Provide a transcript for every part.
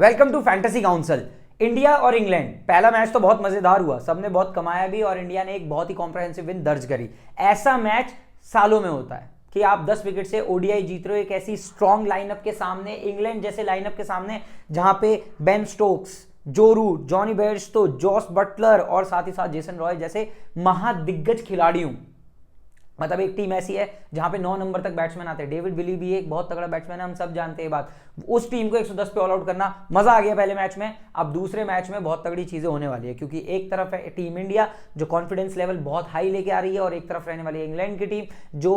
Welcome to fantasy council. India और England, पहला match तो बहुत मजेदार हुआ, सबने बहुत कमाया भी और इंडिया ने एक बहुत ही कॉम्प्रहेंसिव विन दर्ज करी। ऐसा मैच सालों में होता है कि आप 10 विकेट से ओडीआई जीत रहे हो एक ऐसी स्ट्रॉन्ग लाइनअप के सामने, इंग्लैंड जैसे लाइनअप के सामने जहां पे Ben Stokes, Joe Root, Jonny Bairstow, Jos Buttler और साथ ही साथ जेसन रॉय जैसे महादिग्गज खिलाड़ियों। मतलब एक टीम ऐसी है जहां पे 9 नंबर तक बैट्समैन आते हैं। डेविड विली भी एक बहुत तगड़ा बैट्समैन है, हम सब जानते हैं बात। उस टीम को 110 पे ऑल आउट करना, मजा आ गया पहले मैच में। अब दूसरे मैच में बहुत तगड़ी चीजें होने वाली है, क्योंकि एक तरफ है टीम इंडिया जो कॉन्फिडेंस लेवल बहुत हाई लेके आ रही है और एक तरफ रहने वाली है इंग्लैंड की टीम जो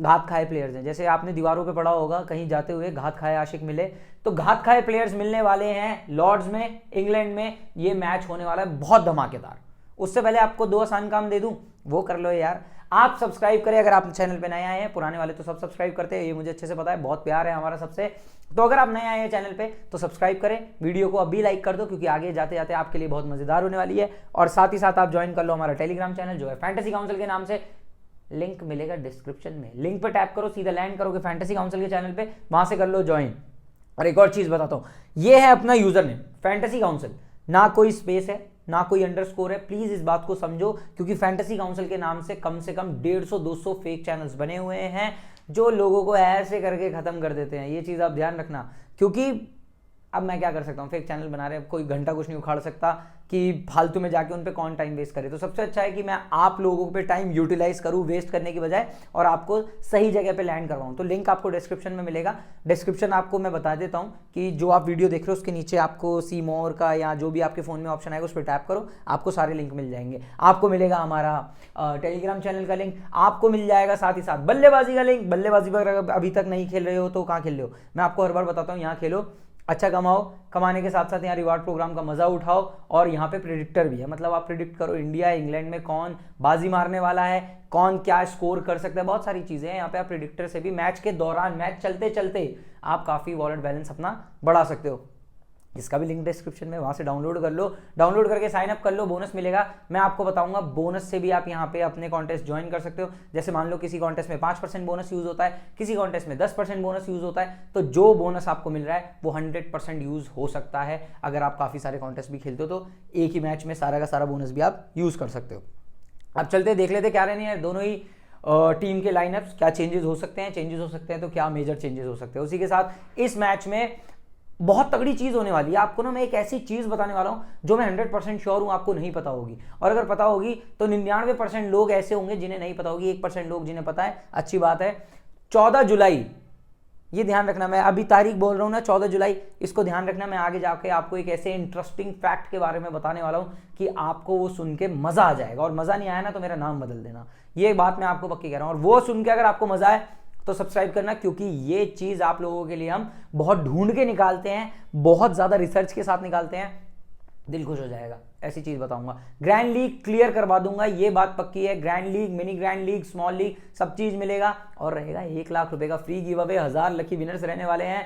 घात खाए प्लेयर्स हैं। जैसे आपने दीवारों पे पढ़ा होगा कहीं जाते हुए, घात खाए आशिक मिले, तो घात खाए प्लेयर्स मिलने वाले हैं लॉर्ड्स में, इंग्लैंड में। ये मैच होने वाला है बहुत धमाकेदार। उससे पहले आपको 2 आसान काम दे दूं, वो कर लो यार। आप सब्सक्राइब करें अगर आप चैनल पे नए आए हैं, पुराने वाले तो सब सब्सक्राइब करते हैं, ये मुझे अच्छे से पता है, बहुत प्यार है हमारा सबसे। तो अगर आप नए आए हैं चैनल पे तो सब्सक्राइब करें, वीडियो को अभी लाइक कर दो क्योंकि आगे जाते जाते आपके लिए बहुत मजेदार होने वाली है। और साथ ही साथ आप ज्वाइन कर लो हमारा टेलीग्राम चैनल जो है फैंटेसी काउंसिल के नाम से, लिंक मिलेगा डिस्क्रिप्शन में। लिंक पे टैप करो, सीधा लैंड करोगे फैंटेसी काउंसिल के चैनल पे, वहां से कर लो ज्वाइन। और एक और चीज बताता हूं, ये है अपना यूजर नेम फैंटेसी काउंसिल, ना कोई स्पेस है ना कोई अंडरस्कोर है। प्लीज इस बात को समझो, क्योंकि फैंटेसी काउंसिल के नाम से कम 150-200 फेक चैनल्स बने हुए हैं जो लोगों को ऐसे करके खत्म कर देते हैं। ये चीज आप ध्यान रखना, क्योंकि अब मैं क्या कर सकता हूँ, फेक चैनल बना रहे हैं, कोई घंटा कुछ नहीं उखाड़ सकता कि फालतू में जाके उन पे कौन टाइम वेस्ट करे। तो सबसे अच्छा है कि मैं आप लोगों पे टाइम यूटिलाइज करूँ वेस्ट करने की बजाय, और आपको सही जगह पे लैंड करवाऊँ। तो लिंक आपको डिस्क्रिप्शन में मिलेगा। डिस्क्रिप्शन आपको मैं बता देता हूँ कि जो आप वीडियो देख रहे हो उसके नीचे आपको सी मोर का या जो भी आपके फोन में ऑप्शन आएगा उस पर टैप करो, आपको सारे लिंक मिल जाएंगे। आपको मिलेगा हमारा टेलीग्राम चैनल का लिंक, आपको मिल जाएगा साथ ही साथ बल्लेबाजी का लिंक। बल्लेबाजी पर अभी तक नहीं खेल रहे हो तो कहाँ खेल रहे हो, मैं आपको हर बार बताता हूँ, यहाँ खेलो, अच्छा कमाओ, कमाने के साथ साथ यहाँ रिवार्ड प्रोग्राम का मजा उठाओ। और यहाँ पे प्रेडिक्टर भी है, मतलब आप प्रेडिक्ट करो इंडिया इंग्लैंड में कौन बाजी मारने वाला है, कौन क्या स्कोर कर सकता है, बहुत सारी चीजें हैं यहाँ पे। आप प्रेडिक्टर से भी मैच के दौरान, मैच चलते चलते आप काफी वॉलेट बैलेंस अपना बढ़ा सकते हो। इसका भी लिंक डिस्क्रिप्शन में, वहां से डाउनलोड कर लो, डाउनलोड करके साइन अप कर लो, बोनस मिलेगा। मैं आपको बताऊंगा बोनस से भी आप यहाँ पे अपने कॉन्टेस्ट ज्वाइन कर सकते हो। जैसे मान लो किसी कॉन्टेस्ट में 5% बोनस यूज होता है, किसी कॉन्टेस्ट में 10% बोनस यूज होता है, तो जो बोनस आपको मिल रहा है वो 100% यूज हो सकता है। अगर आप काफी सारे कॉन्टेस्ट भी खेलते हो तो एक ही मैच में सारा का सारा बोनस भी आप यूज कर सकते हो। अब चलते देख लेते क्या रहने हैं दोनों ही टीम के लाइनअप्स, क्या चेंजेस हो सकते हैं, चेंजेस हो सकते हैं तो क्या मेजर चेंजेस हो सकते हैं। उसी के साथ इस मैच में बहुत तगड़ी चीज होने वाली है। आपको ना मैं एक ऐसी चीज बताने वाला हूं जो मैं 100% श्योर हूं आपको नहीं पता होगी, और अगर पता होगी तो 99% लोग ऐसे होंगे जिन्हें नहीं पता होगी, 1% लोग जिन्हें पता है, अच्छी बात है। 14 जुलाई, ये ध्यान रखना, मैं अभी तारीख बोल रहा हूं ना 14 जुलाई, इसको ध्यान रखना। मैं आगे जाके आपको एक ऐसे इंटरेस्टिंग फैक्ट के बारे में बताने वाला हूं कि आपको वो सुन के मजा आ जाएगा, और मजा नहीं आया ना तो मेरा नाम बदल देना, ये बात मैं आपको पक्की कह रहा हूं। और वो सुन के अगर आपको मजा आए तो सब्सक्राइब करना, क्योंकि ये चीज आप लोगों के लिए हम बहुत ढूंढ के निकालते हैं, बहुत ज्यादा रिसर्च के साथ निकालते हैं, दिल खुश हो जाएगा, ऐसी चीज बताऊंगा। ग्रैंड लीग क्लियर करवा दूंगा, ये बात पक्की है। Grand league, mini grand league, small league, सब चीज मिलेगा। और रहेगा 1 लाख रुपए का free give away. 1000 lucky winners रहने वाले हैं,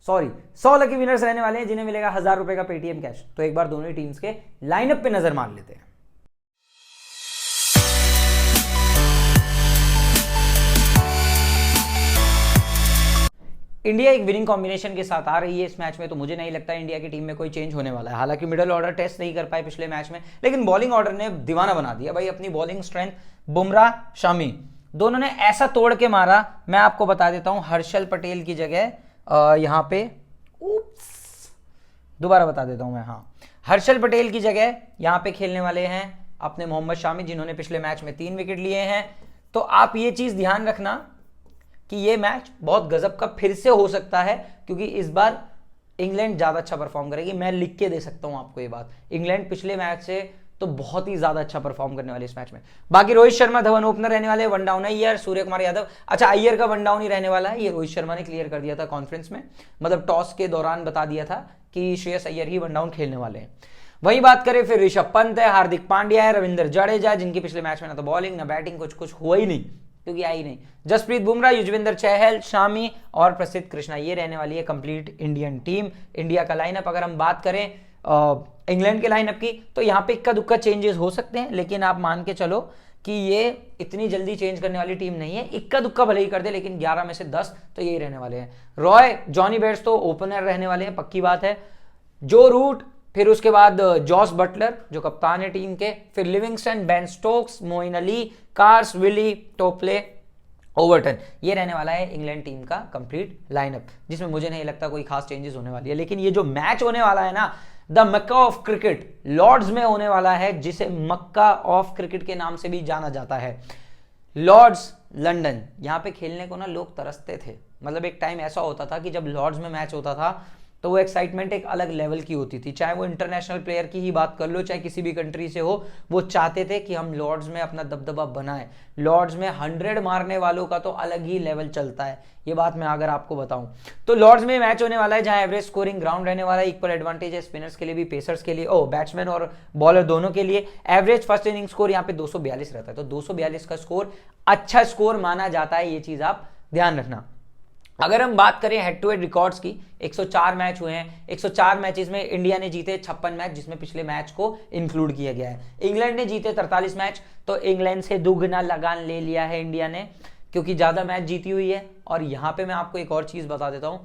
सॉरी 100 लकी विनर्स रहने वाले हैं जिन्हें मिलेगा 1000 रुपए का पेटीएम कैश। तो एक बार दोनों ही टीम्स के लाइनअप पे नजर मार लेते हैं। इंडिया एक विनिंग कॉम्बिनेशन के साथ आ रही है इस मैच में, तो मुझे नहीं लगता इंडिया की टीम में कोई चेंज होने वाला है। हालांकि मिडिल ऑर्डर टेस्ट नहीं कर पाए पिछले मैच में, लेकिन बॉलिंग ऑर्डर ने दीवाना बना दिया भाई। अपनी बॉलिंग स्ट्रेंथ, बुमराह, शमी दोनों ने ऐसा तोड़ के मारा। मैं आपको बता देता हूं, हर्षल पटेल की जगह यहां पे, दोबारा बता देता हूं मैं, हाँ, हर्षल पटेल की जगह यहां पे खेलने वाले हैं अपने मोहम्मद शामी, जिन्होंने पिछले मैच में 3 विकेट लिए हैं। तो आप ये चीज ध्यान रखना कि ये मैच बहुत गजब का फिर से हो सकता है, क्योंकि इस बार इंग्लैंड ज्यादा अच्छा परफॉर्म करेगी। मैं लिख के दे सकता हूं आपको ये बात, इंग्लैंड पिछले मैच से तो बहुत ही ज्यादा अच्छा परफॉर्म करने वाले इस मैच में। बाकी रोहित शर्मा धवन ओपनर रहने वाले, वन डाउन अय्यर, सूर्य कुमार यादव। अच्छा, अय्यर का वन डाउन ही रहने वाला है, ये रोहित शर्मा ने क्लियर कर दिया था कॉन्फ्रेंस में, मतलब टॉस के दौरान बता दिया था कि श्रेयस अय्यर ही वन डाउन खेलने वाले हैं। वही बात करें फिर ऋषभ पंत है, हार्दिक पांड्या है, रविंद्र जडेजा, जिनकी पिछले मैच में ना तो बॉलिंग ना बैटिंग कुछ हुआ ही नहीं, क्योंकि आई नहीं। जसप्रीत बुमराह, युजवेंद्र चहल, शामी और प्रसिद्ध कृष्णा, ये रहने वाली है कंप्लीट इंडियन टीम। इंडिया का लाइनअप अगर हम बात करें इंग्लैंड के लाइनअप की, तो यहाँ पे इक्का दुक्का चेंजेस हो सकते हैं, लेकिन आप मान के चलो कि ये इतनी जल्दी चेंज करने वाली टीम नहीं है। इक्का दुक्का भले ही कर दे, लेकिन 11 में से 10 तो यही रहने वाले हैं। रॉय, जॉनी बेयरस्टो ओपनर रहने वाले हैं, पक्की बात है। जो रूट, फिर उसके बाद जॉस बटलर जो कप्तान है टीम के, फिर Livingstone, Ben Stokes, Moeen Ali, Carse, Willey, Topley, Overton. ये रहने वाला है इंग्लैंड टीम का कंप्लीट लाइनअप, जिसमें मुझे नहीं लगता कोई खास चेंजेस होने वाली है। लेकिन ये जो मैच होने वाला है ना, the Mecca of cricket Lord's में होने वाला है, जिसे मक्का ऑफ क्रिकेट के नाम से भी जाना जाता है। लॉर्ड्स लंदन, यहां पे खेलने को ना लोग तरसते थे। मतलब एक टाइम ऐसा होता था कि जब लॉर्ड्स में मैच होता था तो वो एक्साइटमेंट एक अलग लेवल की होती थी। चाहे वो इंटरनेशनल प्लेयर की ही बात कर लो, चाहे किसी भी कंट्री से हो, वो चाहते थे कि हम लॉर्ड्स में अपना दबदबा बनाएं। लॉर्ड्स में 100 मारने वालों का तो अलग ही लेवल चलता है, ये बात मैं अगर आपको बताऊं तो। लॉर्ड्स में मैच होने वाला है जहां एवरेज स्कोरिंग ग्राउंड रहने वाला है, इक्वल एडवांटेज है स्पिनर्स के लिए भी, पेसर्स के लिए, बैट्समैन और बॉलर दोनों के लिए। एवरेज फर्स्ट इनिंग स्कोर यहाँ पे 242 रहता है, तो 242 का स्कोर अच्छा स्कोर माना जाता है, ये चीज आप ध्यान रखना। अगर हम बात करें हेड टू हेड रिकॉर्ड्स की, 104 मैच हुए हैं। 104 मैचेस में इंडिया ने जीते 56 मैच, जिसमें पिछले मैच को इंक्लूड किया गया है। इंग्लैंड ने जीते 43 मैच, तो इंग्लैंड से दुगना लगान ले लिया है इंडिया ने, क्योंकि ज्यादा मैच जीती हुई है। और यहां पे मैं आपको एक और चीज बता देता हूं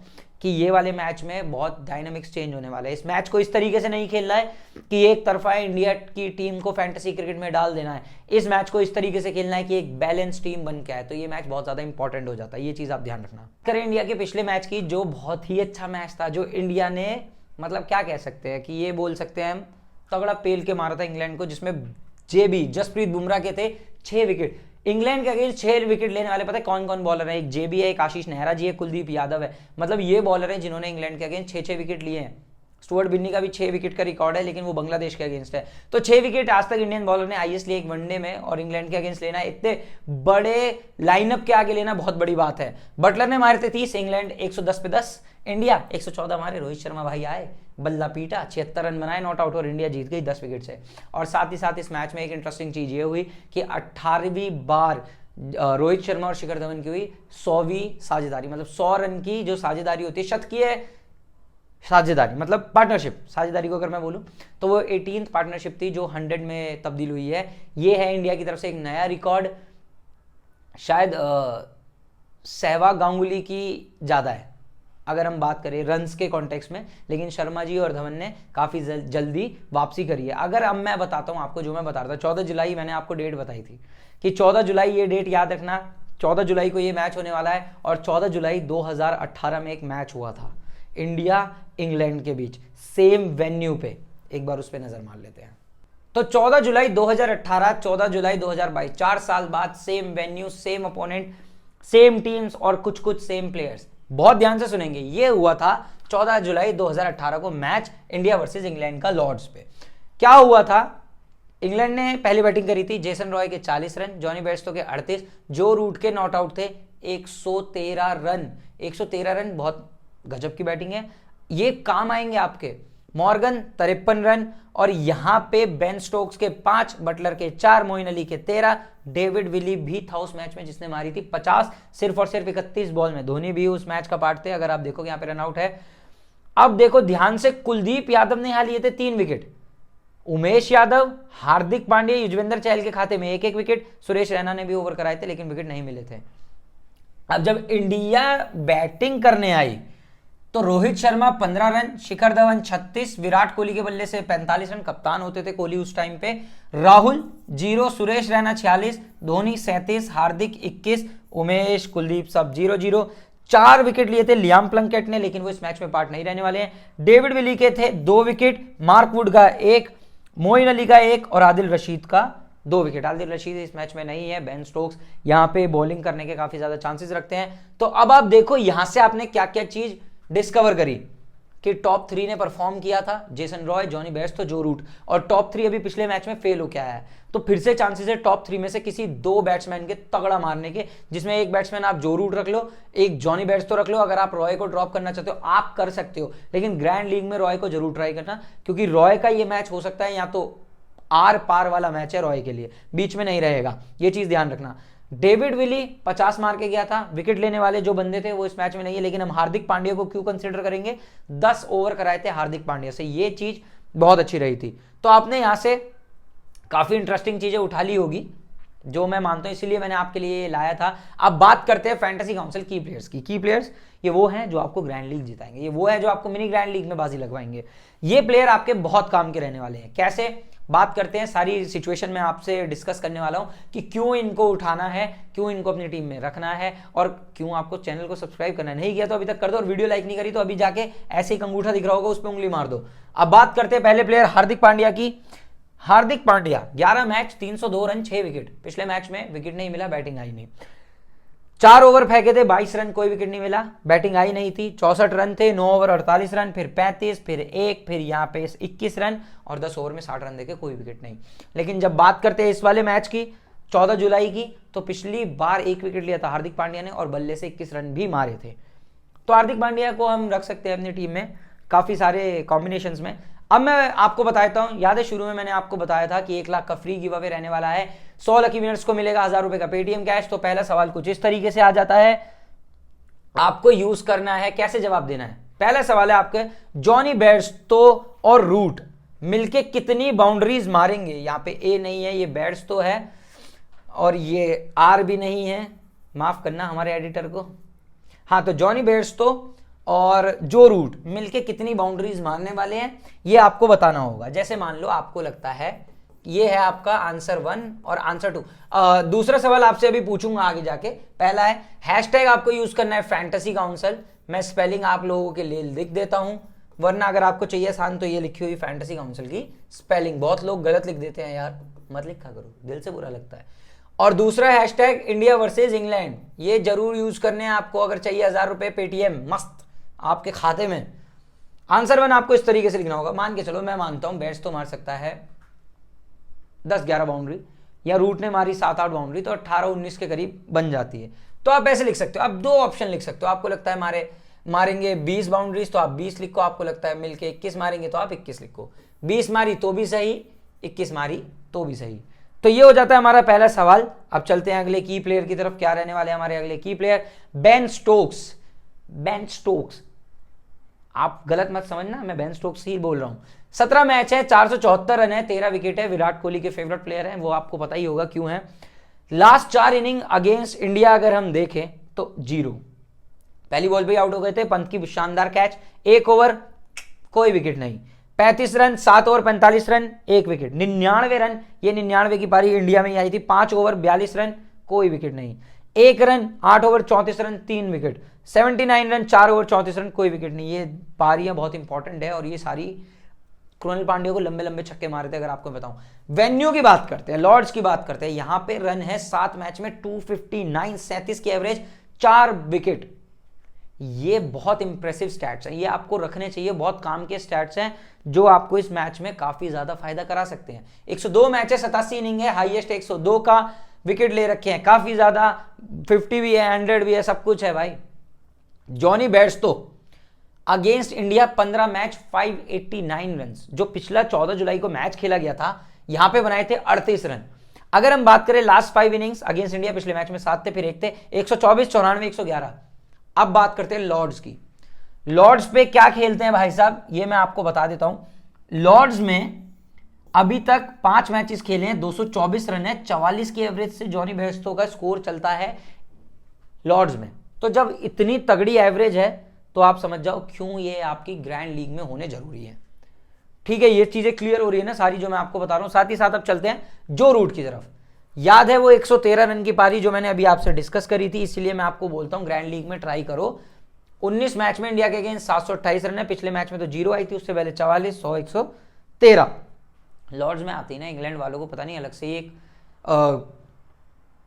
कि ये वाले मैच में बहुत डायनामिक्स चेंज होने वाला है। इस मैच को इस तरीके से नहीं खेलना है कि एक तरफा इंडिया की टीम को फैंटेसी क्रिकेट में डाल देना है। इस मैच को इस तरीके से खेलना है कि एक बैलेंस टीम बन के आए, तो ये मैच बहुत ज्यादा इंपॉर्टेंट हो जाता है, ये चीज आप ध्यान रखना। करें इंडिया के पिछले मैच की, जो बहुत ही अच्छा मैच था, जो इंडिया ने मतलब क्या कह सकते हैं कि ये बोल सकते हैं हम तगड़ा पेल के मारा था इंग्लैंड को, जिसमें जेबी जसप्रीत बुमराह के थे 6 विकेट। इंग्लैंड के अगेंस्ट 6 विकेट लेने वाले पता है कौन कौन बॉलर है? एक जेबी है, एक आशीष नेहरा जी है, कुलदीप यादव है। मतलब ये बॉलर हैं जिन्होंने इंग्लैंड के अगेंस्ट 6 विकेट लिए हैं। स्टुअर्ट बिन्नी का भी 6 विकेट का रिकॉर्ड है, लेकिन वो बांग्लादेश के अगेंस्ट है। तो 6 विकेट आज तक इंडियन बॉलर ने हाईएस्ट लिए एक वनडे में, और इंग्लैंड के अगेंस्ट लेना इतने बड़े लाइनअप के आगे लेना बहुत बड़ी बात है। बटलर ने मारे थे 30, इंग्लैंड 110 पे 10, इंडिया 114 मारे। रोहित शर्मा भाई आए, बल्ला पीटा, 76 रन बनाए, नॉट आउट, और इंडिया जीत गई 10 विकेट से। और साथ ही साथ इस मैच में एक इंटरेस्टिंग चीज ये हुई कि 18वीं बार रोहित शर्मा और शिखर धवन की हुई 100वीं साझेदारी। मतलब 100 रन की जो साझेदारी होती है, शत की है साझेदारी, मतलब पार्टनरशिप। साझेदारी को अगर मैं बोलूं तो वो 18th पार्टनरशिप थी जो 100 में तब्दील हुई है। ये है इंडिया की तरफ से एक नया रिकॉर्ड, शायद सहवाग गांगुली की ज्यादा है अगर हम बात करें रन्स के कॉन्टेक्स्ट में, लेकिन शर्मा जी और धवन ने काफी जल्दी वापसी करी है। अगर अब मैं बताता हूं आपको, जो मैं बता रहा था 14 जुलाई मैंने आपको डेट बताई थी कि 14 जुलाई, ये डेट याद रखना, 14 जुलाई को ये मैच होने वाला है। और 14 जुलाई 2018 में एक मैच हुआ था इंडिया इंग्लैंड के बीच, सेम वेन्यू पे। एक बार उस पर नजर मार लेते हैं। तो 14 जुलाई 2018, 14 जुलाई 2022, 4 साल बाद same venue, same opponent, same teams और कुछ कुछ सेम प्लेयर्स। बहुत ध्यान से सुनेंगे, ये हुआ था 14 जुलाई 2018 को मैच इंडिया वर्सेस इंग्लैंड का लॉर्ड्स पे। क्या हुआ था? इंग्लैंड ने पहली बैटिंग करी थी, जेसन रॉय के 40 रन, जॉनी बेयरस्टो के 38, जो रूट के नॉट आउट थे 113 रन। 113 रन बहुत गजब की बैटिंग है, ये काम आएंगे आपके। मॉर्गन 53 रन, और यहां पे बेन स्टोक्स के 5, बटलर के 4, मोइन अली के 13, डेविड विली भी था उस मैच में जिसने मारी थी 50, सिर्फ और सिर्फ 31 बॉल में। धोनी भी उस मैच का पार्ट थे, अगर आप देखोगे यहां पे रन आउट है। अब देखो ध्यान से, कुलदीप यादव ने यहां लिए थे 3 विकेट, उमेश यादव, हार्दिक पांड्या, युजवेंद्र चहल के खाते में 1-1 विकेट, सुरेश रैना ने भी ओवर कराए थे लेकिन विकेट नहीं मिले थे। अब जब इंडिया बैटिंग करने आई तो रोहित शर्मा 15 रन, शिखर धवन 36, विराट कोहली के बल्ले से 45 रन, कप्तान होते थे कोहली उस टाइम पे, राहुल 0, सुरेश रैना 46, धोनी 37, हार्दिक 21, उमेश, कुलदीप सब 0-0। 4 विकेट लिए थे लियाम प्लंकेट ने, लेकिन वो इस मैच में पार्ट नहीं रहने वाले हैं। डेविड विली के थे 2 विकेट, मार्क वुड का 1, मोइन अली का 1 और आदिल रशीद का 2 विकेट। आदिल रशीद इस मैच में नहीं है। बेन स्टोक्स यहां पे बॉलिंग करने के काफी ज्यादा चांसेस रखते हैं। तो अब आप देखो यहां से आपने क्या क्या चीज डिस्कवर करी कि टॉप 3 ने परफॉर्म किया था, जेसन रॉय, जॉनी बेयरस्टो, जो रूट, और टॉप 3 अभी पिछले मैच में फेल होकर आया है। तो फिर से चांसेस है टॉप 3 में से किसी 2 बैट्समैन के तगड़ा मारने के, जिसमें एक बैट्समैन आप जो रूट रख लो, एक जॉनी बेयरस्टो रख लो। अगर आप रॉय को ड्रॉप करना चाहते हो आप कर सकते हो, लेकिन ग्रैंड लीग में रॉय को जरूर ट्राई करना, क्योंकि रॉय का ये मैच हो सकता है या तो आर पार वाला मैच है रॉय के लिए, बीच में नहीं रहेगा, ये चीज ध्यान रखना। डेविड विली 50 मार के गया था, विकेट लेने वाले जो बंदे थे वो इस मैच में नहीं है, लेकिन हम हार्दिक पांड्या को क्यों कंसीडर करेंगे? 10 ओवर कराए थे हार्दिक पांड्या से, ये चीज बहुत अच्छी रही थी। तो आपने यहां से काफी इंटरेस्टिंग चीजें उठा ली होगी जो मैं मानता हूं, इसीलिए मैंने आपके लिए लाया था। अब बात करते हैं फैंटेसी काउंसिल की प्लेयर्स की। की प्लेयर्स ये वो हैं जो आपको ग्रैंड लीग जिताएंगे, ये वो है जो आपको मिनी ग्रैंड लीग में बाजी लगवाएंगे। ये प्लेयर आपके बहुत काम के रहने वाले हैं। कैसे, बात करते हैं, सारी सिचुएशन में आपसे डिस्कस करने वाला हूं कि क्यों इनको उठाना है, क्यों इनको अपनी टीम में रखना है, और क्यों आपको चैनल को सब्सक्राइब करना है। नहीं किया तो अभी तक कर दो, और वीडियो लाइक नहीं करी तो अभी जाके ऐसे ही अंगूठा दिख रहा होगा, उस पर उंगली मार दो। अब बात करते हैं पहले प्लेयर हार्दिक पांड्या की। Hardik Pandya 11 match 302 run 6 wicket. पिछले मैच में विकेट नहीं मिला, बैटिंग आई नहीं। 4 ओवर फेंके थे, 22 रन, कोई विकेट नहीं मिला, बैटिंग आई नहीं थी। 64 रन थे, 9 ओवर 48 रन, फिर 35, फिर 1, फिर यहाँ पे 21 रन, और 10 ओवर में 60 रन देके कोई विकेट नहीं। लेकिन जब बात करते हैं इस वाले मैच की 14 जुलाई की, तो पिछली बार 1 विकेट लिया था हार्दिक पांड्या ने और बल्ले से 21 रन भी मारे थे। तो हार्दिक पांड्या को हम रख सकते हैं अपनी टीम में काफी सारे कॉम्बिनेशंस में। अब मैं आपको बताता हूं, याद है शुरू में मैंने आपको बताया था कि 1 लाख का फ्री गिव अवे रहने वाला है, 100 लकी विनर्स को मिलेगा 1000 रुपए का पेटीएम कैश। तो पहला सवाल कुछ इस तरीके से आ जाता है, आपको यूज करना है, कैसे जवाब देना है। पहला सवाल है आपके, जॉनी बेयरस्टो और रूट मिलके कितनी बाउंड्रीज मारेंगे। यहाँ पे ए नहीं है, ये बेयरस्टो है, और ये आर भी नहीं है, माफ करना हमारे एडिटर को। हाँ, तो जॉनी बेयरस्टो और जो रूट मिलके कितनी बाउंड्रीज मारने वाले हैं, ये आपको बताना होगा। जैसे मान लो आपको लगता है ये है आपका आंसर 1 और आंसर 2। दूसरा सवाल आपसे अभी पूछूंगा आगे जाके। पहला है हैशटैग आपको यूज करना है फैंटेसी काउंसिल। मैं स्पेलिंग आप लोगों के लिए लिख देता हूं, वरना अगर आपको चाहिए आसान तो ये लिखी हुई फैंटेसी काउंसिल की स्पेलिंग। बहुत लोग गलत लिख देते हैं यार, मत लिखा करो, दिल से बुरा लगता है। और दूसरा हैशटैग इंडिया वर्सेज इंग्लैंड, ये जरूर यूज करने हैं आपको अगर चाहिए 1000 रुपए पेटीएम मस्त आपके खाते में। आंसर 1 आपको इस तरीके से लिखना होगा। मान के चलो, मैं मानता हूं बेट्स तो मार सकता है 10-11 बाउंड्री, या रूट ने मारी 7-8 बाउंड्री, तो 18-19 के करीब बन जाती है। तो आप ऐसे लिख सकते हो। अब 2 ऑप्शन लिख सकते हो, आपको लगता है मारेंगे 20 बाउंड्रीज तो आप 20 लिखो, आपको लगता है मिलके 21 मारेंगे तो आप 21 लिखो। 20 मारी तो भी सही, 21 मारी तो भी सही। तो ये हो जाता है हमारा पहला सवाल। अब चलते हैं अगले की प्लेयर की तरफ। क्या रहने वाले हमारे अगले की player, Ben Stokes. Ben Stokes, आप गलत मत समझना, मैं बेन स्टोक्स ही बोल रहा हूं। 17 मैच है, 474 रन है, 13 विकेट है, विराट कोहली के फेवरेट प्लेयर हैं, वो आपको पता ही होगा क्यों है। लास्ट 4 इनिंग अगेंस्ट इंडिया अगर हम देखें तो 0। पहली बॉल पे आउट हो गए थे, पंत की शानदार कैच, 1 ओवर कोई विकेट नहीं, 35 run, 7 over 45 run, 1 wicket, 99 run, ये 99 की पारी इंडिया में ही आई थी, 5 ओवर 42 रन, कोई विकेट नहीं, 1 run, 8 over 34 run, 3 wicket, 79 run, 4 over 34 run, कोई विकेट नहीं। ये पारियां बहुत इंपॉर्टेंट है, और ये सारी कृणाल पांड्या को लंबे लंबे छक्के मारे थे अगर आपको बताऊं। वेन्यू की बात करते हैं, लॉर्ड्स की बात करते हैं, यहां पे रन है 7 मैच में 259, 37 की एवरेज, 4 विकेट। ये बहुत इंप्रेसिव स्टैट्स हैं, ये आपको रखने चाहिए, बहुत काम के स्टैट्स हैं जो आपको इस मैच में काफी ज्यादा फायदा करा सकते हैं। 102 मैच है, 87 इनिंग है, हाईएस्ट 102 का विकेट ले रखे हैं, काफी ज्यादा, 50 भी है, 100 भी है, सब कुछ है भाई। Jonny Bairstow against India 15 match 589 run, जो पिछला 14 जुलाई को मैच खेला गया था, यहां पे बनाए थे 38 रन। अगर हम बात करें लास्ट 5 इनिंग्स अगेंस्ट इंडिया, पिछले मैच में 7 थे, फिर 1 थे, 124, 94, 111। अब बात करते हैं लॉर्ड्स की। लॉर्ड्स पे क्या खेलते हैं भाई साहब, ये मैं आपको बता देता हूं। लॉर्ड्स में अभी तक 5 मैचेस खेले हैं, 224 रन है, 44 की एवरेज से जॉनी बेयरस्टो का स्कोर चलता है लॉर्ड्स में। तो जब इतनी तगड़ी एवरेज है तो आप समझ जाओ क्यों ये आपकी ग्रैंड लीग में होने जरूरी है। ठीक है, ये चीजें क्लियर हो रही है ना सारी जो मैं आपको बता रहा हूं। साथ ही साथ अब चलते हैं जो रूट की तरफ। याद है वो 113 रन की पारी जो मैंने अभी आपसे डिस्कस करी थी, इसलिए मैं आपको बोलता हूं ग्रैंड लीग में ट्राई करो। 19 मैच में इंडिया के अगेंस्ट 728 रन है, पिछले मैच में तो 0 आई थी, उससे पहले 44, 100, 113। लॉर्ड्स में आती है ना, इंग्लैंड वालों को पता नहीं अलग से एक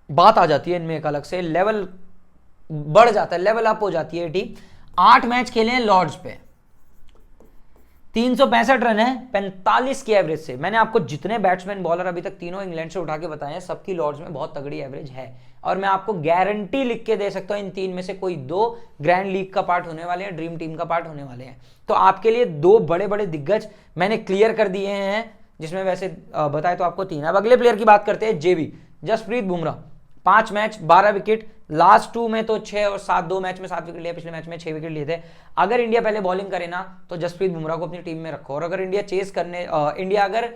बात आ जाती है इनमें, एक अलग से लेवल बढ़ जाता है, लेवल अप हो जाती है टीम। 8 मैच खेले हैं लॉर्ड्स पे, 365 रन है, 45 की एवरेज से। मैंने आपको जितने बैट्समैन बॉलर अभी तक तीनों इंग्लैंड से उठा के बताए हैं, सबकी लॉर्ड्स में बहुत तगड़ी एवरेज है, और मैं आपको गारंटी लिख के दे सकता हूं इन 3 में से कोई 2 ग्रैंड लीग का पार्ट होने वाले हैं, ड्रीम टीम का पार्ट होने वाले हैं। तो आपके लिए 2 बड़े बड़े दिग्गज मैंने क्लियर कर दिए हैं, जिसमें वैसे बताए तो आपको 3। अब अगले प्लेयर की बात करते हैं, JB, Jasprit Bumrah. 5 match 12 wicket, last 2 में तो 6 और 7, 2 मैच में 7 विकेट लिए, पिछले मैच में 6 विकेट लिए थे। अगर इंडिया पहले बॉलिंग करे ना तो जसप्रीत बुमराह को अपनी टीम में रखो, और अगर इंडिया अगर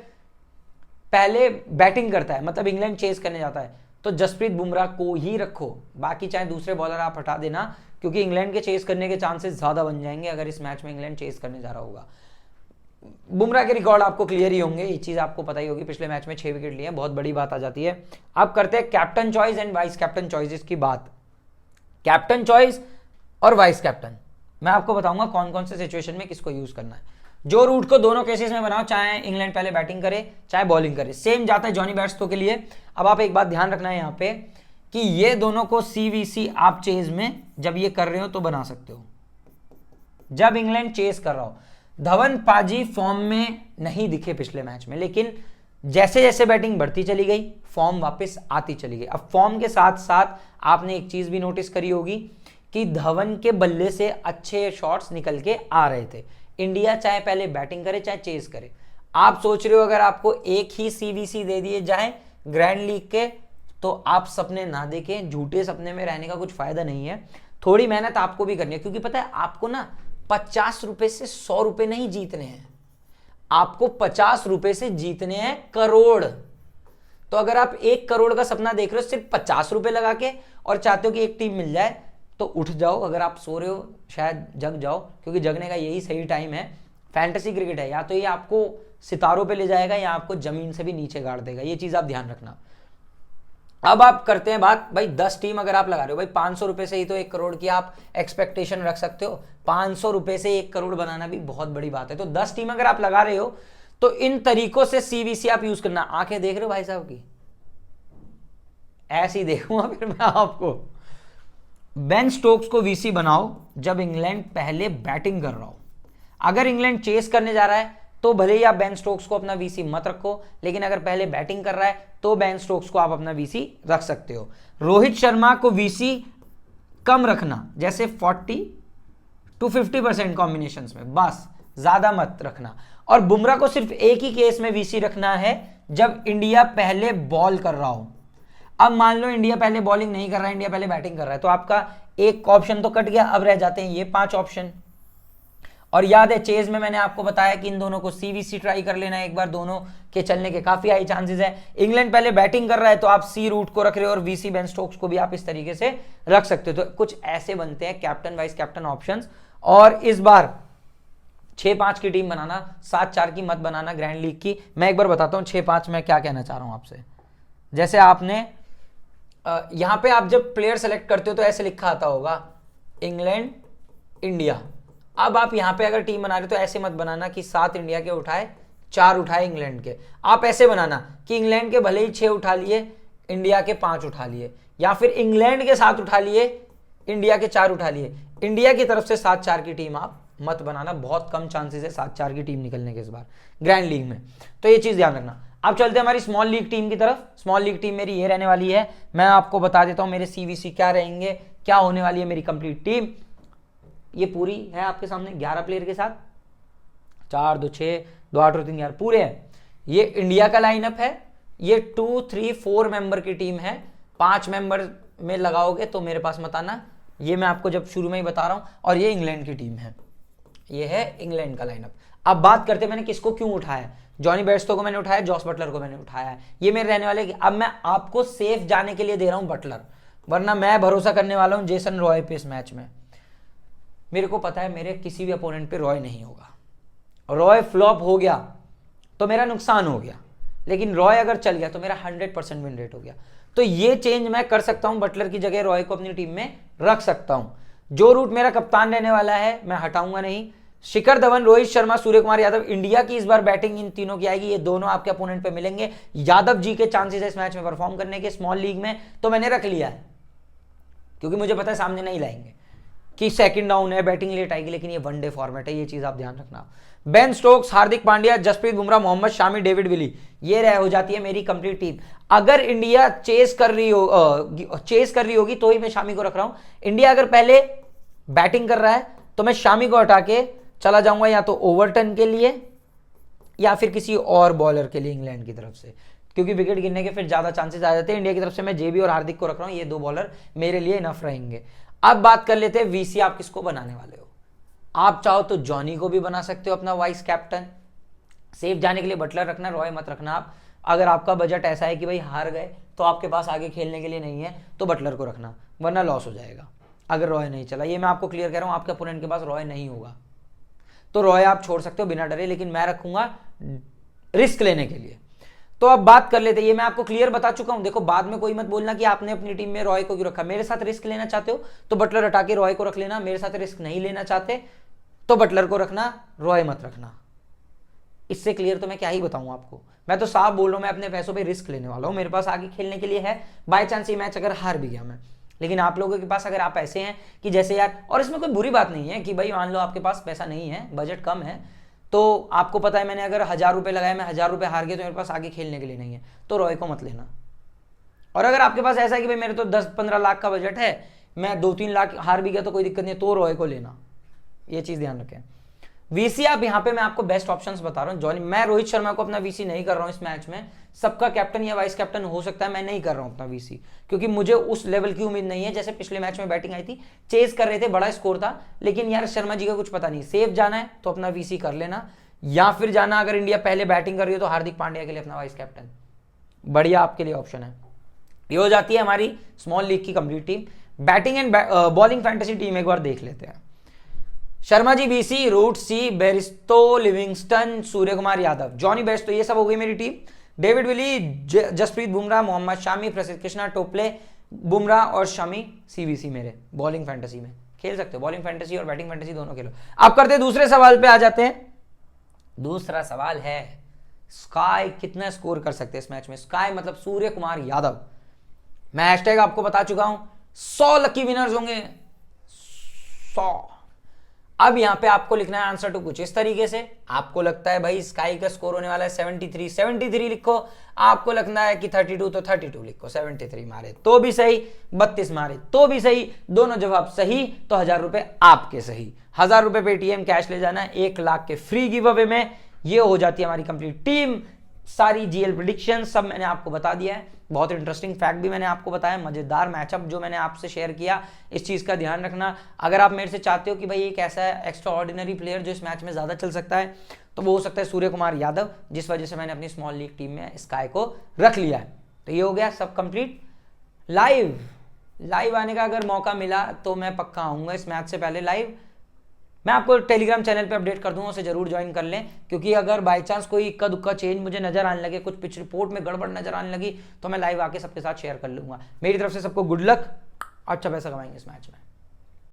पहले बैटिंग करता है, मतलब इंग्लैंड चेस करने जाता है, तो जसप्रीत बुमराह को ही रखो, बाकी चाहे दूसरे बॉलर आप हटा देना, क्योंकि इंग्लैंड के चेस करने के चांसेस ज़्यादा बन जाएंगे अगर इस मैच में इंग्लैंड चेस करने जा रहा होगा। बुमराह के रिकॉर्ड आपको क्लियर ही होंगे, ये चीज़ आपको पता ही होगी, पिछले मैच में 6 विकेट लिए, बहुत बड़ी बात आ जाती है। अब करते हैं captain choice and vice captain choices की बात। कैप्टन चॉइस और वाइस कैप्टन मैं आपको बताऊंगा कौन कौन से सिचुएशन में किसको यूज करना है। जो रूट को दोनों केसेस में बनाओ, चाहे इंग्लैंड पहले बैटिंग करे चाहे बॉलिंग करे, सेम जाता है जॉनी बेयरस्टो के लिए। अब आप एक बात ध्यान रखना है यहाँ पे कि ये दोनों को सीवीसी आप चेज में जब ये कर रहे हो तो बना सकते हो, जब इंग्लैंड चेस कर रहा हो। धवन पाजी फॉर्म में नहीं दिखे पिछले मैच में, लेकिन जैसे जैसे बैटिंग बढ़ती चली गई फॉर्म वापस आती चली गई। अब फॉर्म के साथ साथ आपने एक चीज भी नोटिस करी होगी कि धवन के बल्ले से अच्छे शॉट्स निकल के आ रहे थे। इंडिया चाहे पहले बैटिंग करे चाहे चेस करे, आप सोच रहे हो अगर आपको एक ही सीवीसी दे दिए जाए ग्रैंड लीग के तो आप सपने ना देखें, झूठे सपने में रहने का कुछ फायदा नहीं है। थोड़ी मेहनत आपको भी करनी है, क्योंकि पता है आपको ना 50 रुपए से 100 रुपए नहीं जीतने हैं, आपको 50 रुपए से जीतने हैं करोड़। तो अगर आप 1 करोड़ का सपना देख रहे हो सिर्फ 50 रुपए लगा के और चाहते हो कि एक टीम मिल जाए, तो उठ जाओ। अगर आप सो रहे हो शायद जग जाओ, क्योंकि जगने का यही सही टाइम है। फैंटेसी क्रिकेट है, या तो ये आपको सितारों पे ले जाएगा या आपको जमीन से भी नीचे गाड़ देगा, ये चीज आप ध्यान रखना। अब आप करते हैं बात, भाई 10 टीम अगर आप लगा रहे हो, भाई 500 रुपए से ही तो 1 करोड़ की आप एक्सपेक्टेशन रख सकते हो। 500 रुपए से 1 करोड़ बनाना भी बहुत बड़ी बात है। तो 10 टीम अगर आप लगा रहे हो तो इन तरीकों से सीवीसी आप यूज करना। आंखें देख रहे हो भाई साहब की, ऐसी देखूंगा फिर मैं आपको। बेन स्टोक्स को वीसी बनाओ जब इंग्लैंड पहले बैटिंग कर रहा हो। अगर इंग्लैंड चेस करने जा रहा है तो भले ही आप बेन स्टोक्स को अपना वीसी मत रखो, लेकिन अगर पहले बैटिंग कर रहा है तो बेन स्टोक्स को आप अपना वीसी रख सकते हो। रोहित शर्मा को वीसी कम रखना, जैसे 40 to 50% कॉम्बिनेशन में, बस ज्यादा मत रखना। और बुमराह को सिर्फ एक ही केस में वीसी रखना है जब इंडिया पहले बॉल कर रहा हो। अब मान लो इंडिया पहले बॉलिंग नहीं कर रहा है, इंडिया पहले बैटिंग कर रहा है, तो आपका एक ऑप्शन तो कट गया, अब रह जाते हैं ये 5 ऑप्शन। और याद है चेज में मैंने आपको बताया कि इन दोनों को सीवीसी ट्राई कर लेना एक बार, दोनों के चलने के काफी हाई चांसेस है। इंग्लैंड पहले बैटिंग कर रहा है तो आप सी रूट को रख रहे हो और वीसी बेन स्टोक्स को भी आप इस तरीके से रख सकते हो। तो कुछ ऐसे बनते हैं कैप्टन वाइस कैप्टन ऑप्शंस। और इस बार 6-5 की टीम बनाना, 7-4 की मत बनाना ग्रैंड लीग की। मैं एक बार बताता हूं 6-5 में क्या कहना चाह रहा हूं आपसे। जैसे आपने यहां पे आप जब प्लेयर सेलेक्ट करते हो तो ऐसे लिखा आता होगा इंग्लैंड इंडिया। अब आप यहां पे अगर टीम बना रहे हो तो ऐसे मत बनाना कि 7 इंडिया के उठाए 4 उठाए इंग्लैंड के। आप ऐसे बनाना कि इंग्लैंड के भले ही 6 उठा लिए, इंडिया के 5 उठा लिए, या फिर इंग्लैंड के 7 उठा लिए, इंडिया के 4 उठा लिए। इंडिया की तरफ से 7-4 की टीम आप मत बनाना, बहुत कम चांसेस है 7-4 की टीम निकलने के इस बार ग्रैंड लीग में। तो ये चीज ध्यान रखना। अब चलते हैं हमारी स्मॉल लीग टीम की तरफ। स्मॉल लीग टीम मेरी ये रहने वाली है, मैं आपको बता देता हूं मेरे सीवीसी क्या रहेंगे, क्या होने वाली है मेरी कंप्लीट टीम। ये पूरी है आपके सामने 11 प्लेयर के साथ, 4 2 6 2 8 और 3 11 पूरे हैं। ये इंडिया का लाइनअप है, ये 2 3 4 मेंबर की टीम है। 5 मेंबर में लगाओगे तो मेरे पास मत आना, ये मैं आपको जब शुरू में ही बता रहा हूं। और ये इंग्लैंड की टीम है, ये है इंग्लैंड का लाइनअप। अब बात करते हैं मैंने किसको क्यों उठाया। जॉनी बेयरस्टो को मैंने उठाया, जॉस बटलर को मैंने उठाया, ये मेरे रहने वाले। अब मैं आपको सेफ जाने के लिए दे रहा हूं बटलर, वरना मैं भरोसा करने वाला हूं जेसन रॉय पे। इस मैच में मेरे को पता है मेरे किसी भी अपोनेंट पे रॉय नहीं होगा। रॉय फ्लॉप हो गया तो मेरा नुकसान हो गया, लेकिन रॉय अगर चल गया तो मेरा 100% विन रेट हो गया। तो ये चेंज मैं कर सकता हूं, बटलर की जगह रॉय को अपनी टीम में रख सकता हूं। जो रूट मेरा कप्तान रहने वाला है मैं हटाऊंगा नहीं। शिखर धवन, रोहित शर्मा, सूर्य कुमार यादव, इंडिया की इस बार बैटिंग इन तीनों की आएगी। ये दोनों आपके अपोनेंट पे मिलेंगे। यादव जी के चांसेस है इस मैच में परफॉर्म करने के स्मॉल लीग में, तो मैंने रख लिया है, क्योंकि मुझे पता है सामने नहीं लाएंगे कि सेकंड डाउन है, बैटिंग लेट आएगी, लेकिन ये वनडे फॉर्मेट है, ये चीज आप ध्यान रखना। Ben Stokes, Hardik Pandya, Jasprit Bumrah, Mohammed Shami, David Willey, ये रह हो जाती है मेरी कंप्लीट टीम। अगर इंडिया चेस कर रही होगी तो ही मैं शामी को रख रहा हूं। इंडिया अगर पहले बैटिंग कर रहा है तो मैं शामी को हटा के चला जाऊंगा या तो ओवरटन के लिए या फिर किसी और बॉलर के लिए इंग्लैंड की तरफ से, क्योंकि विकेट गिरने के फिर ज्यादा चांसेस आ जाते हैं। इंडिया की तरफ से मैं जेबी और हार्दिक को रख रहा हूं, ये 2 बॉलर मेरे लिए इनफ रहेंगे। अब बात कर लेते हैं वीसी आप किसको बनाने वाले हो। आप चाहो तो जॉनी को भी बना सकते हो अपना वाइस कैप्टन, सेफ जाने के लिए बटलर रखना, रॉय मत रखना। आप अगर आपका बजट ऐसा है कि भाई हार गए तो आपके पास आगे खेलने के लिए नहीं है, तो बटलर को रखना, वरना लॉस हो जाएगा अगर रॉय नहीं चला। ये मैं आपको क्लियर कह रहा हूँ, आपके अपोनेंट के पास रॉय नहीं होगा तो रॉय आप छोड़ सकते हो बिना डरे, लेकिन मैं रखूंगा रिस्क लेने के लिए। तो अब बात कर लेते हैं, ये मैं आपको क्लियर बता चुका हूं। देखो बाद में कोई मत बोलना कि आपने अपनी टीम में रॉय को क्यों रखा। मेरे साथ रिस्क लेना चाहते हो तो बटलर हटा के रॉय को रख लेना, मेरे साथ रिस्क नहीं लेना चाहते तो बटलर को रखना, रॉय मत रखना। इससे क्लियर तो मैं क्या ही बताऊं आपको, मैं तो साफ बोल रहा हूं मैं अपने पैसों पे रिस्क लेने वाला हूं, मेरे पास आगे खेलने के लिए है। बाय चांस ये मैच अगर हार भी गया मैं, लेकिन आप लोगों के पास अगर आप ऐसे हैं कि जैसे यार, और इसमें कोई बुरी बात नहीं है कि भाई मान लो आपके पास पैसा नहीं है, बजट कम है, तो आपको पता है मैंने अगर 1000 रुपये लगाए, मैं 1000 रुपये हार गया तो मेरे पास आगे खेलने के लिए नहीं है, तो रॉय को मत लेना। और अगर आपके पास ऐसा है कि भाई मेरे तो 10-15 लाख का बजट है, मैं 2-3 लाख हार भी गया तो कोई दिक्कत नहीं है, तो रॉय को लेना। ये चीज ध्यान रखें। वीसी आप यहाँ पे मैं आपको बेस्ट ऑप्शंस बता रहा हूँ। जॉनी, मैं रोहित शर्मा को अपना वीसी नहीं कर रहा हूँ इस मैच में, सबका कैप्टन या वाइस कैप्टन हो सकता है, मैं नहीं कर रहा हूँ अपना वीसी, क्योंकि मुझे उस लेवल की उम्मीद नहीं है। जैसे पिछले मैच में बैटिंग आई थी, चेस कर रहे थे, बड़ा स्कोर था, लेकिन यार शर्मा जी का कुछ पता नहीं, सेफ जाना है तो अपना वीसी कर लेना, या फिर जाना अगर इंडिया पहले बैटिंग कर रही है तो हार्दिक पांड्या के लिए अपना वाइस कैप्टन, बढ़िया आपके लिए ऑप्शन है। ये हो जाती है हमारी स्मॉल लीग की complete team. Batting and bowling fantasy team एक बार देख लेते हैं। Sharma ji VC, Root C, Bairstow, Livingstone, Surya Kumar Yadav, Jonny best, तो ये सब हो गई मेरी टीम। David Willey, Jasprit Bumrah, Mohammed Shami, Prasidh Krishna, Topley, Bumrah और शमी सीवीसी मेरे बॉलिंग फैंटेसी में खेल सकते हो। बॉलिंग फैंटेसी और बैटिंग फैंटेसी दोनों खेलो। अब करते हैं दूसरे सवाल पे आ जाते हैं। दूसरा सवाल है स्काई कितना स्कोर कर सकते हैं इस मैच में। स्काई मतलब सूर्य कुमार यादव। मैं हैशटैग आपको बता चुका हूं, 100 लकी विनर्स होंगे, 100। अब यहां पे आपको लिखना है आंसर टू कुछ इस तरीके से। आपको लगता है भाई स्काई का स्कोर होने वाला है 73, 73 लिखो। आपको लगना है कि 32 तो 32 लिखो। 73 मारे तो भी सही, 32 मारे तो भी सही, दोनों जवाब सही तो 1000 रुपए आपके सही। 1000 रुपए पेटीएम कैश ले जाना 1 लाख के फ्री गिव अवे में। ये हो जाती है हमारी कंप्लीट टीम। सारी जीएल प्रेडिक्शन सब मैंने आपको बता दिया है, बहुत इंटरेस्टिंग फैक्ट भी मैंने आपको बताया, मजेदार मैचअप जो मैंने आपसे शेयर किया, इस चीज का ध्यान रखना। अगर आप मेरे से चाहते हो कि भाई एक ऐसा एक्स्ट्रा ऑर्डिनरी प्लेयर जो इस मैच में ज्यादा चल सकता है, तो वो हो सकता है सूर्य कुमार यादव, जिस वजह से मैंने अपनी स्मॉल लीग टीम में स्काई को रख लिया है। तो ये हो गया सब कंप्लीट। लाइव आने का अगर मौका मिला तो मैं पक्का आऊंगा इस मैच से पहले लाइव। मैं आपको टेलीग्राम चैनल पे अपडेट कर दूंगा, उसे जरूर ज्वाइन कर लें, क्योंकि अगर बाय चांस कोई इक्का दुक्का चेंज मुझे नजर आने लगे, कुछ पिच रिपोर्ट में गड़बड़ नजर आने लगी, तो मैं लाइव आके सबके साथ शेयर कर लूंगा। मेरी तरफ से सबको गुड लक, अच्छा पैसा कमाएंगे इस मैच में।